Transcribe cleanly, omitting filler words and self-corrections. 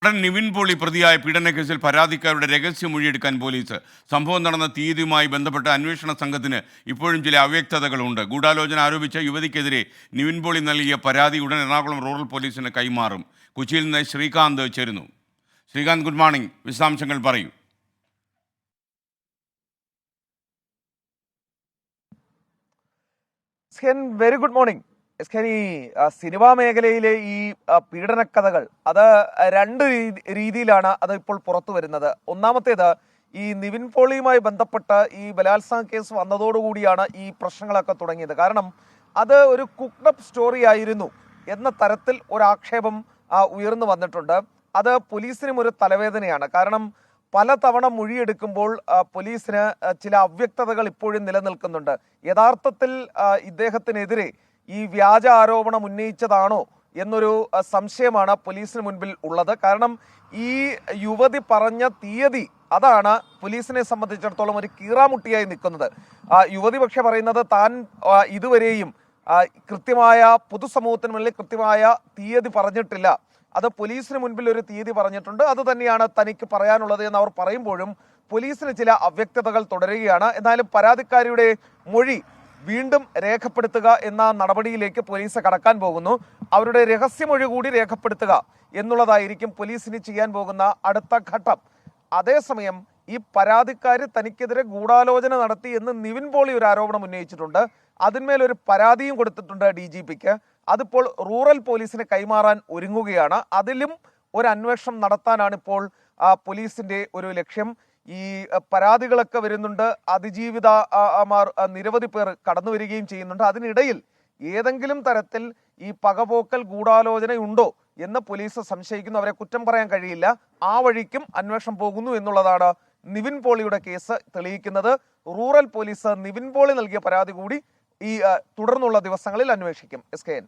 നടൻ നിവിൻ പോളി പ്രതിയായ പീഡനക്കേസിൽ പരാതിക്കാരുടെ രഹസ്യമൊഴിയെടുക്കാൻ പോലീസ്. സംഭവം നടന്ന തീയതിയുമായി ബന്ധപ്പെട്ട അന്വേഷണ സംഘത്തിന് ഇപ്പോഴും ചില അവ്യക്തതകളുണ്ട്. ഗൂഢാലോചന ആരോപിച്ച യുവതിക്കെതിരെ നിവിൻ പോളി നൽകിയ പരാതി ഉടൻ എറണാകുളം റൂറൽ പോലീസിന് കൈമാറും. കൊച്ചിയിൽ നിന്ന് ശ്രീകാന്ത് ചേരുന്നു. Srikanth, good morning. വിശദാംശങ്ങൾ പറയൂ. Very good morning. ഈ സിനിമാ മേഖലയിലെ ഈ പീഡനക്കഥകൾ അത് രണ്ട് രീതിയിലാണ് അത് ഇപ്പോൾ പുറത്തു വരുന്നത്. ഒന്നാമത്തേത്, ഈ നിവിൻ പോളിയുമായി ബന്ധപ്പെട്ട ഈ ബലാത്സംഗ കേസ് വന്നതോടുകൂടിയാണ് ഈ പ്രശ്നങ്ങളൊക്കെ തുടങ്ങിയത്. കാരണം അത് ഒരു കുക്ക്ഡപ്പ് സ്റ്റോറി ആയിരുന്നു എന്ന തരത്തിൽ ഒരാക്ഷേപം ഉയർന്നു വന്നിട്ടുണ്ട്. അത് പോലീസിനും ഒരു തലവേദനയാണ്. കാരണം പലതവണ മൊഴിയെടുക്കുമ്പോൾ പോലീസിന് ചില അവ്യക്തതകൾ ഇപ്പോഴും നിലനിൽക്കുന്നുണ്ട്. യഥാർത്ഥത്തിൽ ഇദ്ദേഹത്തിനെതിരെ ഈ വ്യാജ ആരോപണം ഉന്നയിച്ചതാണോ എന്നൊരു സംശയമാണ് പോലീസിന് മുൻപിൽ ഉള്ളത്. കാരണം ഈ യുവതി പറഞ്ഞ തീയതി അതാണ് പോലീസിനെ സംബന്ധിച്ചിടത്തോളം ഒരു കീറാമുട്ടിയായി നിൽക്കുന്നത്. യുവതി പക്ഷെ പറയുന്നത് താൻ ഇതുവരെയും കൃത്യമായ പൊതുസമൂഹത്തിന് മുന്നിൽ കൃത്യമായ തീയതി പറഞ്ഞിട്ടില്ല. അത് പോലീസിന് മുൻപിൽ ഒരു തീയതി പറഞ്ഞിട്ടുണ്ട്, അത് തന്നെയാണ് തനിക്ക് പറയാനുള്ളത് എന്ന് അവർ പറയുമ്പോഴും പോലീസിന് ചില അവ്യക്തതകൾ തുടരുകയാണ്. എന്നാലും പരാതിക്കാരിയുടെ മൊഴി വീണ്ടും രേഖപ്പെടുത്തുക എന്ന നടപടിയിലേക്ക് പോലീസ് കടക്കാൻ പോകുന്നു. അവരുടെ രഹസ്യമൊഴി കൂടി രേഖപ്പെടുത്തുക എന്നുള്ളതായിരിക്കും പോലീസിന് ചെയ്യാൻ പോകുന്ന അടുത്ത ഘട്ടം. അതേസമയം ഈ പരാതിക്കാരി തനിക്കെതിരെ ഗൂഢാലോചന നടത്തി എന്ന് നിവിൻ പോളി ഒരു ആരോപണം ഉന്നയിച്ചിട്ടുണ്ട്. അതിന്മേലൊരു പരാതിയും കൊടുത്തിട്ടുണ്ട് DGPക്ക്. അതിപ്പോൾ റൂറൽ പോലീസിന് കൈമാറാൻ ഒരുങ്ങുകയാണ്. അതിലും ഒരു അന്വേഷണം നടത്താനാണ് ഇപ്പോൾ പോലീസിന്റെ ഒരു ലക്ഷ്യം. ഈ പരാതികളൊക്കെ വരുന്നുണ്ട്, അതിജീവിതമാർ നിരവധി പേർ കടന്നു വരികയും ചെയ്യുന്നുണ്ട്. അതിനിടയിൽ ഏതെങ്കിലും തരത്തിൽ ഈ പകപോക്കൽ ഗൂഢാലോചനയുണ്ടോ എന്ന് പോലീസ് സംശയിക്കുന്നു. അവരെ കുറ്റം പറയാൻ കഴിയില്ല. ആ വഴിക്കും അന്വേഷണം പോകുന്നു എന്നുള്ളതാണ് നിവിൻ പോളിയുടെ കേസ് തെളിയിക്കുന്നത്. റൂറൽ പോലീസ് നിവിൻ പോളി നൽകിയ പരാതി കൂടി ഈ തുടർന്നുള്ള ദിവസങ്ങളിൽ അന്വേഷിക്കും. SKN.